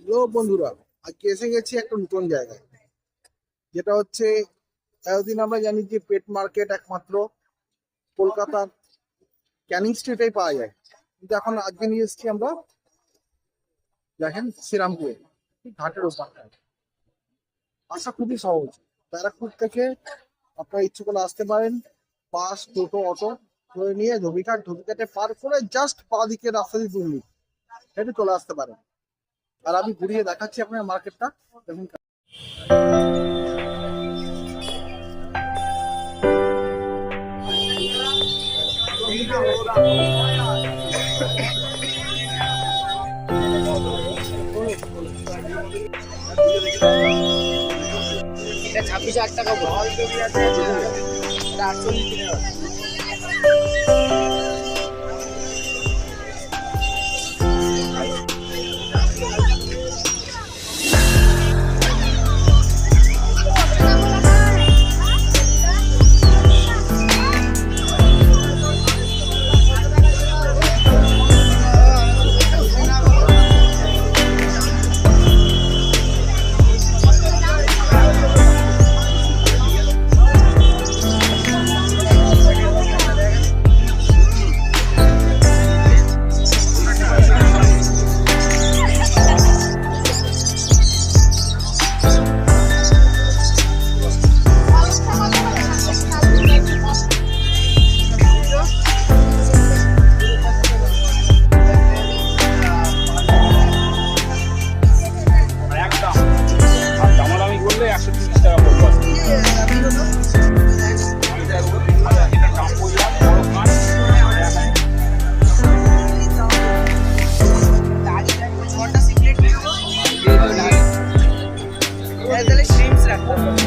Hello বন্ধুরা, আজকে এসে গেছি একটা নতুন জায়গায়, যেটা হচ্ছে এতদিন আমরা জানি যে পেট মার্কেট একমাত্র কলকাতার ক্যানিং স্ট্রিটেই পাওয়া যায়, কিন্তু এখন আজকে নিয়ে এসেছি আমরা, দেখেন, শ্রীরামপুরে ঘাটের ওপারটায়। আসা খুবই সহজ, ব্যারাকপুর থেকে আপনারা ইচ্ছে করে আসতে পারেন। বাস, টোটো, অটো ধরে নিয়ে ধোবিঘাটে পার করে জাস্ট পা দিকে রাস্তা দিয়ে 2 মিনিট হেঁটে চলে আসতে পারেন। আর আমি ঘুরিয়ে দেখাচ্ছি আপনার মার্কেটটা, দেখুন। এটা 26,000 টাকা বল, এটা 48 টাকা। তাহলে শ্রিম্পস রাখো।